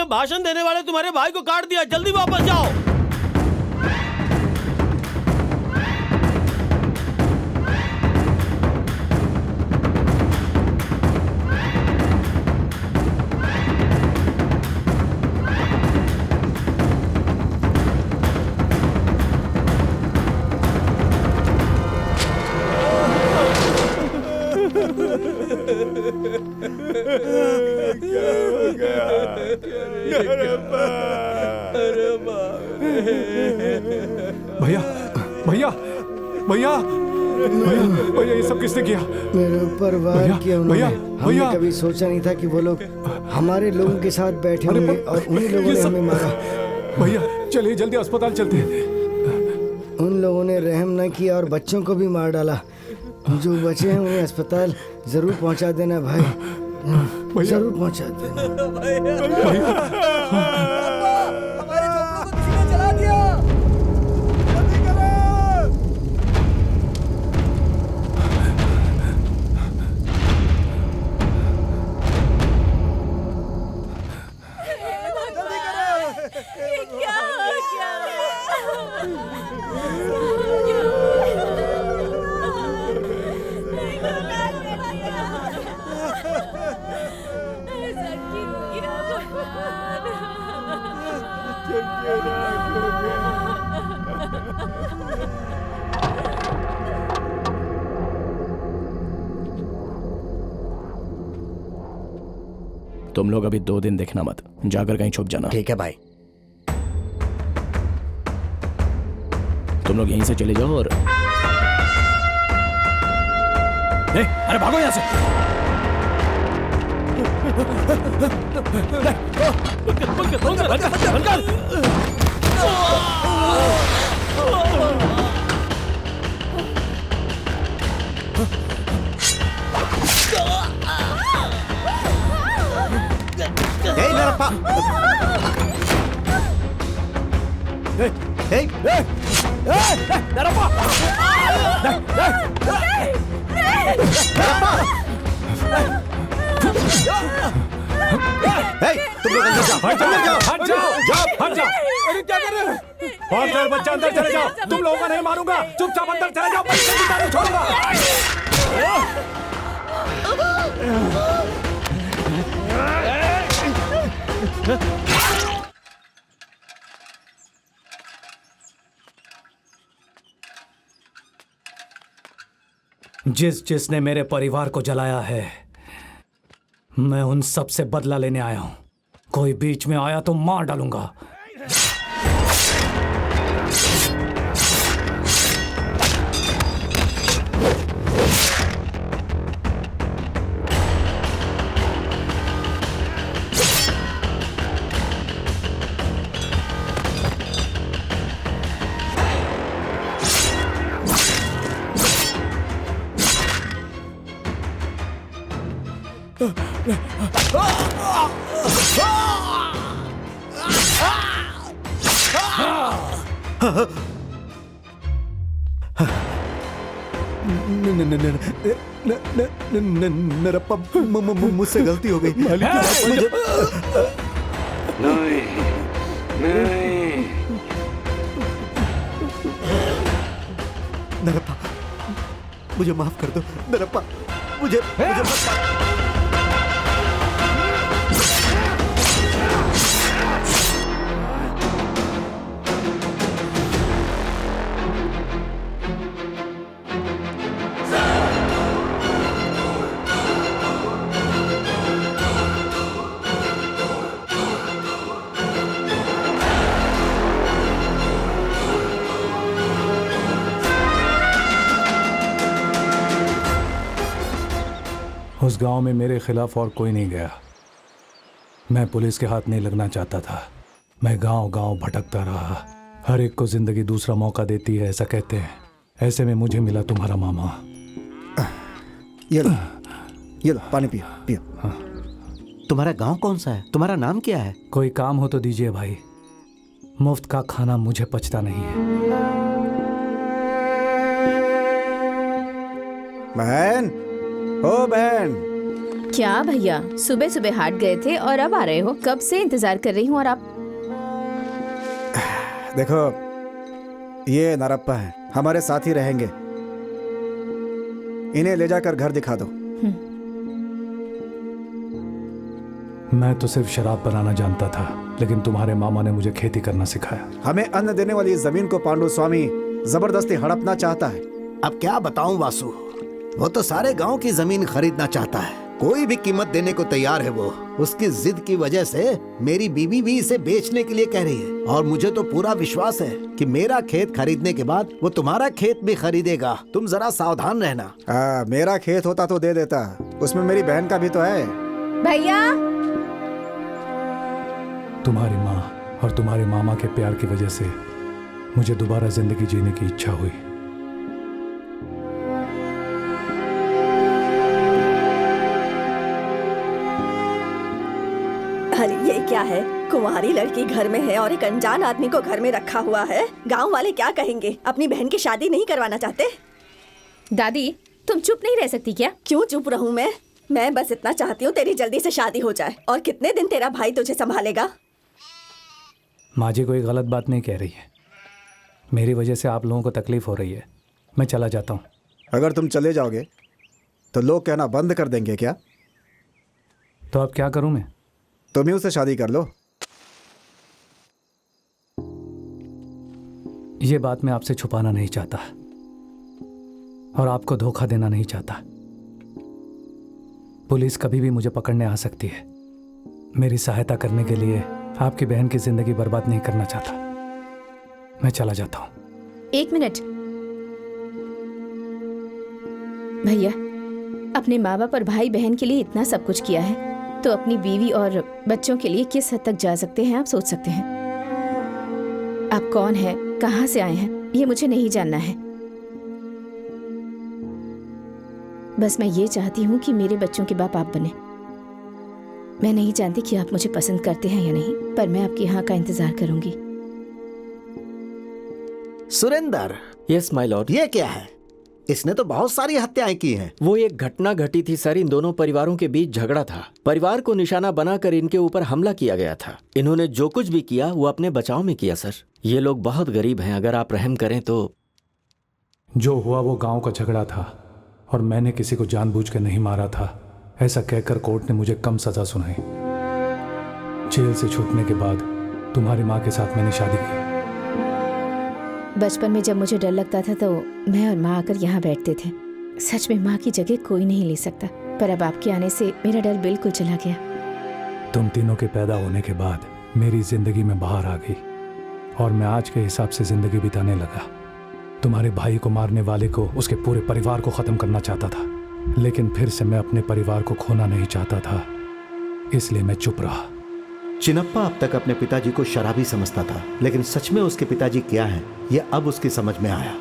ने भाषण देने वाले तुम्हारे भाई को काट दिया, जल्दी वापस जाओ। भैया भैया भैया भैया ये सब किसने किया? मेरे ऊपर वार किया उन्होंने। हमने कभी सोचा नहीं था कि वो लोग हमारे लोगों के साथ बैठे होंगे और उन्हीं लोगों ने हमें मारा। भैया चलिए जल्दी अस्पताल चलते हैं। उन लोगों ने रहम न किया और बच्चों को भी मार डाला। जो बचे हैं उन्हें अस्पताल जरूर पहुंचा देना भाई, जरूर पहुंचा देना। तुम लोग अभी 2 दिन देखना मत, जाकर कहीं छुप जाना। ठीक है भाई। तुम लोग यहीं से चले जाओ और अरे भागो यहां से। नरप्पा, तुम लोग अंदर जाओ। हट जाओ। अरे क्या कर रहे हो? और बच्चा अंदर चले जाओ। तुम लोगों को नहीं मारूंगा, चुपचाप अंदर चले जाओ। बच्चे की जान छोड़ूंगा। जिसने मेरे परिवार को जलाया है, मैं उन सब से बदला लेने आया हूं। कोई बीच में आया तो मार डालूंगा। नरप्पा, मुझसे गलती हो गई। मुझे नहीं। नरप्पा, मुझे माफ कर दो। नरप्पा, मुझे उस गांव में मेरे खिलाफ और कोई नहीं गया। मैं पुलिस के हाथ नहीं लगना चाहता था। मैं गांव गांव भटकता रहा। हर एक को जिंदगी दूसरा मौका देती है, ऐसा कहते हैं। ऐसे में मुझे मिला तुम्हारा मामा। ये लो पानी पियो। तुम्हारा गांव कौन सा है? तुम्हारा नाम क्या है? कोई काम हो तो दीजिए भाई। मुफ्त का खाना मुझे पचता नहीं है। बहन, ओ बहन, क्या भैया, सुबह सुबह हाट गए थे और अब आ रहे हो? कब से इंतजार कर रही हूँ। और आप? देखो, ये नरप्पा है, हमारे साथ ही रहेंगे। इन्हें ले जाकर घर दिखा दो। मैं तो सिर्फ शराब बनाना जानता था, लेकिन तुम्हारे मामा ने मुझे खेती करना सिखाया। हमें अन्न देने वाली इस जमीन को पांडु स्वामी जबरदस्ती हड़पना चाहता है। अब क्या बताऊं वासु, वो तो सारे गांव की जमीन खरीदना चाहता है। कोई भी कीमत देने को तैयार है वो। उसकी जिद की वजह से मेरी बीवी भी इसे बेचने के लिए कह रही है। और मुझे तो पूरा विश्वास है कि मेरा खेत खरीदने के बाद वो तुम्हारा खेत भी खरीदेगा। तुम जरा सावधान रहना। मेरा खेत होता तो दे देता, उसमें मेरी बहन का भी तो है। भैया, तुम्हारी माँ और तुम्हारे मामा के प्यार की वजह से मुझे दोबारा जिंदगी जीने की इच्छा हुई। अरे ये क्या है? कुंवारी लड़की घर में है और एक अनजान आदमी को घर में रखा हुआ है। गांव वाले क्या कहेंगे? अपनी बहन की शादी नहीं करवाना चाहते? दादी तुम चुप नहीं रह सकती क्या? क्यों चुप रहूं मैं बस इतना चाहती हूँ तेरी जल्दी से शादी हो जाए। और कितने दिन तेरा भाई तुझे संभालेगा? माँ जी कोई गलत बात नहीं कह रही है। मेरी वजह से आप लोगों को तकलीफ हो रही है। मैं चला जाता हूँ। अगर तुम चले जाओगे तो लोग कहना बंद कर देंगे क्या? तो अब क्या करूँ मैं? तुम ही उससे शादी कर लो। ये बात मैं आपसे छुपाना नहीं चाहता और आपको धोखा देना नहीं चाहता। पुलिस कभी भी मुझे पकड़ने आ सकती है। मेरी सहायता करने के लिए आपकी बहन की जिंदगी बर्बाद नहीं करना चाहता। मैं चला जाता हूं। 1 मिनट भैया, अपने माँ बाप और भाई बहन के लिए इतना सब कुछ किया है, तो अपनी बीवी और बच्चों के लिए किस हद तक जा सकते हैं आप सोच सकते हैं। आप कौन हैं, कहाँ से आए हैं, ये मुझे नहीं जानना है। बस मैं ये चाहती हूँ कि मेरे बच्चों के बाप आप बने। मैं नहीं जानती कि आप मुझे पसंद करते हैं या नहीं, पर मैं आपके यहाँ का इंतजार करूंगी। सुरेंद्र। Yes my lord. ये क्या है? इसने तो बहुत सारी हत्याएं की हैं। वो एक घटना घटी थी सर। इन दोनों परिवारों के बीच झगड़ा था। परिवार को निशाना बनाकर इनके ऊपर हमला किया गया था। इन्होंने जो कुछ भी किया वो अपने बचाव में किया सर। ये लोग बहुत गरीब हैं, अगर आप रहम करें तो। जो हुआ वो गांव का झगड़ा था और मैंने किसी को जानबूझ कर नहीं मारा था, ऐसा कहकर कोर्ट ने मुझे कम सजा सुनाई। जेल से छूटने के बाद तुम्हारी माँ के साथ मैंने शादी की। बचपन में जब मुझे डर लगता था तो मैं और माँ आकर यहाँ बैठते थे। सच में माँ की जगह कोई नहीं ले सकता, पर अब आपके आने से मेरा डर बिल्कुल चला गया। तुम तीनों के पैदा होने के बाद मेरी जिंदगी में बाहर आ गई और मैं आज के हिसाब से जिंदगी बिताने लगा। तुम्हारे भाई को मारने वाले को, उसके पूरे परिवार को खत्म करना चाहता था, लेकिन फिर से मैं अपने परिवार को खोना नहीं चाहता था, इसलिए मैं चुप रहा। चिनप्पा अब तक अपने पिताजी को शराबी समझता था, लेकिन सच में उसके पिताजी क्या हैं, यह अब उसकी समझ में आया।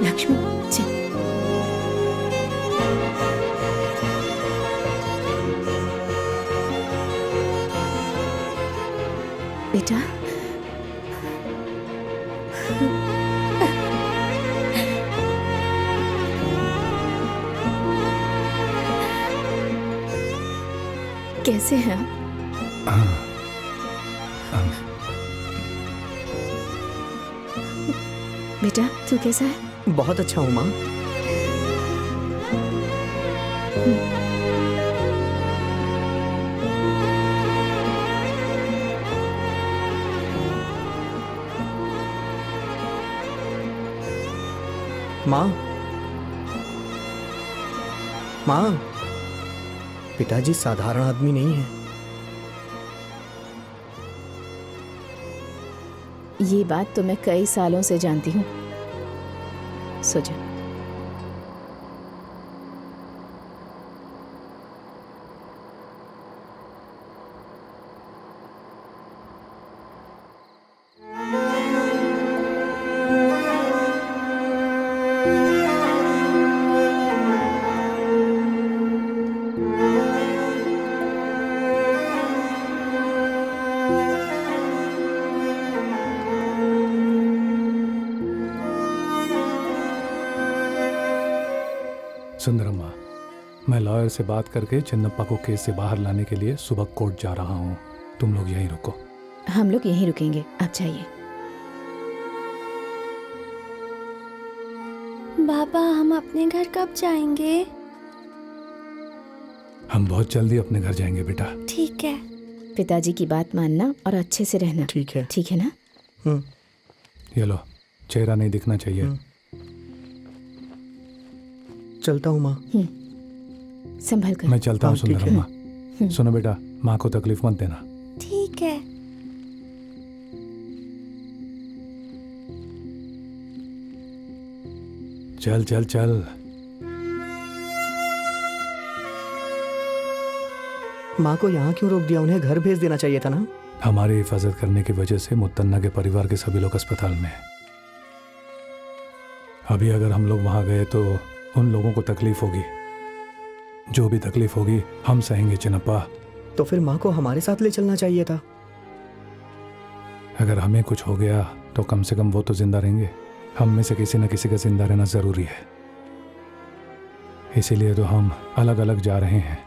लक्ष्मी चल। बेटा कैसे हैं आप? बेटा तू कैसा है? बहुत अच्छा हूँ माँ। माँ, माँ, पिताजी साधारण आदमी नहीं है। ये बात तो मैं कई सालों से जानती हूँ। सो जा। सुंदरम्मा, मैं लॉयर से बात करके चिन्नप्पा को केस से बाहर लाने के लिए सुबह कोर्ट जा रहा हूँ। तुम लोग यहीं रुको। हम लोग यहीं रुकेंगे, आप जाइए। बाबा, हम अपने घर कब जाएंगे? हम बहुत जल्दी अपने घर जाएंगे बेटा। ठीक है। पिताजी की बात मानना और अच्छे से रहना। ठीक है। ठीक है ना? ये लो, चेहरा नहीं दिखना चाहिए। चलता हूँ माँ। संभल कर। मैं चलता हूँ हाँ, ठीक है। सुंदरम्मा। सुनो बेटा, माँ को तकलीफ मत देना। ठीक है। चल चल चल। माँ को यहाँ क्यों रोक दिया? उन्हें घर भेज देना चाहिए था ना। हमारी हिफाजत करने की वजह से मुत्तन्ना के परिवार के सभी लोग अस्पताल में हैं। अभी अगर हम लोग वहां गए तो उन लोगों को तकलीफ होगी। जो भी तकलीफ होगी हम सहेंगे चिन्नप्पा। तो फिर माँ को हमारे साथ ले चलना चाहिए था। अगर हमें कुछ हो गया तो कम से कम वो तो जिंदा रहेंगे। हम में से किसी न किसी का जिंदा रहना जरूरी है। इसीलिए तो हम अलग अलग जा रहे हैं।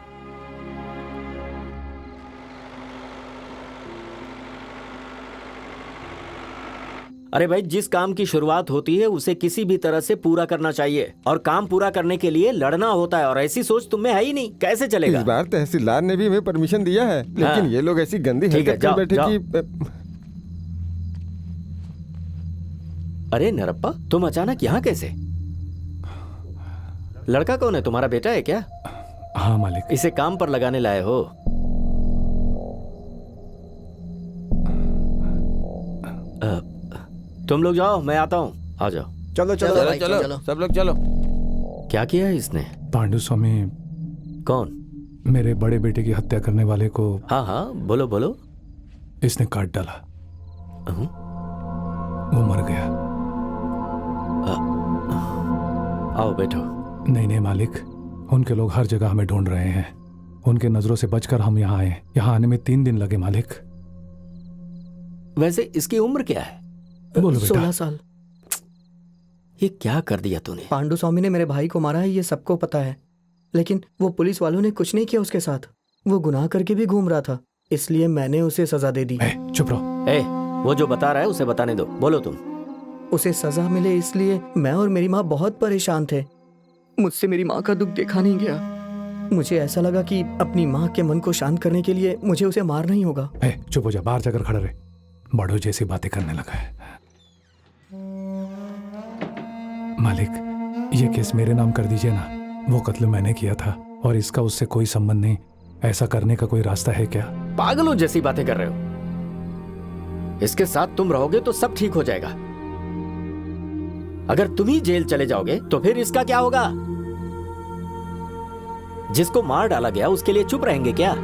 अरे भाई, जिस काम की शुरुआत होती है उसे किसी भी तरह से पूरा करना चाहिए, और काम पूरा करने के लिए लड़ना होता है, और ऐसी सोच तुम में है ही नहीं। कैसे चलेगा? इस बार तहसीलदार ने भी हमें परमिशन दिया है, लेकिन हाँ। ये लोग ऐसी गंदी ठीक है, हरकत कर जाओ, बैठे जाओ। कि अरे नरप्पा, तुम अचानक यहाँ कैसे? लड़का कौन है? तुम्हारा बेटा है क्या? हाँ मालिक। इसे काम पर लगाने लाए हो? तुम लोग जाओ, मैं आता हूँ। आ जाओ। चलो चलो चलो चलो सब लोग चलो। क्या किया है इसने? पांडु स्वामी। कौन? मेरे बड़े बेटे की हत्या करने वाले को। हाँ हाँ, बोलो बोलो। इसने काट डाला। वो मर गया। आओ बैठो। नहीं नहीं मालिक, उनके लोग हर जगह हमें ढूंढ रहे हैं। उनके नजरों से बचकर हम यहाँ आए। यहाँ आने में 3 दिन लगे मालिक। वैसे इसकी उम्र क्या है? बोलो बेटा। 16 साल। ये क्या कर दिया तूने? पांडु स्वामी ने मेरे भाई को मारा है, ये सबको पता है, लेकिन वो पुलिस वालों ने कुछ नहीं किया उसके साथ। वो गुनाह करके भी घूम रहा था, इसलिए मैंने उसे सजा दे दी। चुप रहो। वो जो बता रहा है उसे बताने दो। बोलो तुम। उसे सजा मिले इसलिए मैं और मेरी माँ बहुत परेशान थे। मुझसे मेरी माँ का दुख देखा नहीं गया। मुझे ऐसा लगा कि अपनी माँ के मन को शांत करने के लिए मुझे उसे मारना ही होगा। चुप हो जा, बाहर जाकर खड़ा रहे। बड़ों जैसी बातें करने लगा है। मालिक, ये केस मेरे नाम कर दीजिए ना। वो कत्ल मैंने किया था और इसका उससे कोई संबंध नहीं। ऐसा करने का कोई रास्ता है क्या? पागलों जैसी बातें कर रहे हो। इसके साथ तुम रहोगे तो सब ठीक हो जाएगा। अगर तुम ही जेल चले जाओगे तो फिर इसका क्या होगा? जिसको मार डाला गया उसके लिए चुप रहेंगे क्या?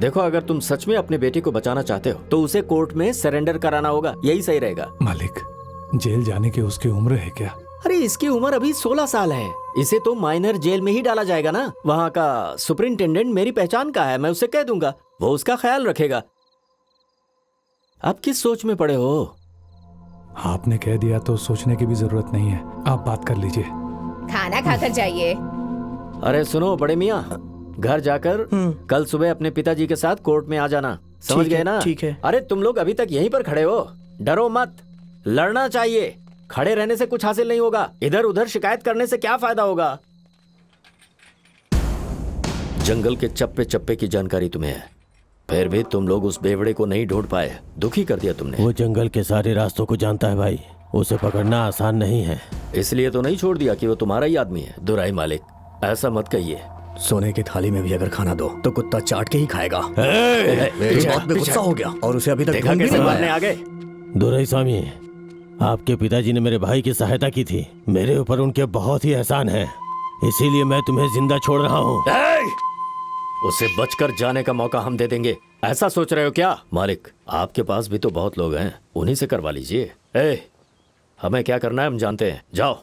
देखो, अगर तुम सच में अपने बेटे को बचाना चाहते हो तो उसे कोर्ट में सरेंडर कराना होगा। यही सही रहेगा। मालिक, जेल जाने की उसकी उम्र है क्या? अरे इसकी उम्र अभी 16 साल है। इसे तो माइनर जेल में ही डाला जाएगा ना। वहाँ का सुपरिंटेंडेंट मेरी पहचान का है, मैं उससे कह दूंगा, वो उसका ख्याल रखेगा। आप किस सोच में पड़े हो? आपने कह दिया तो सोचने की भी जरूरत नहीं है। आप बात कर लीजिए। खाना खाकर जाइए। अरे सुनो बड़े मियाँ, घर जाकर कल सुबह अपने पिताजी के साथ कोर्ट में आ जाना। समझ गए ना? ठीक है। अरे तुम लोग अभी तक यहीं पर खड़े हो। डरो मत, लड़ना चाहिए। खड़े रहने से कुछ हासिल नहीं होगा। इधर उधर शिकायत करने से क्या फायदा होगा? जंगल के चप्पे चप्पे की जानकारी तुम्हें है, फिर भी तुम लोग उस बेवड़े को नहीं ढूंढ पाए। दुखी कर दिया तुमने। वो जंगल के सारे रास्तों को जानता है भाई। उसे पकड़ना आसान नहीं है। इसलिए तो नहीं छोड़ दिया कि वो तुम्हारा ही आदमी है। दुराई मालिक, ऐसा मत कहिए। सोने की थाली में भी अगर खाना दो तो कुत्ता चाट के ही खाएगा। मेरी बात में गुस्सा हो गया और उसे अभी तक देखा कैसे मारने आ गए। दुराई स्वामी, आपके पिताजी ने मेरे भाई की सहायता की थी। मेरे ऊपर उनके बहुत ही एहसान है, इसीलिए मैं तुम्हें जिंदा छोड़ रहा हूँ। उसे बचकर जाने का मौका हम दे देंगे, ऐसा सोच रहे हो क्या? मालिक, आपके पास भी तो बहुत लोग हैं, उन्हीं से करवा लीजिए। हमें क्या करना है हम जानते हैं। जाओ।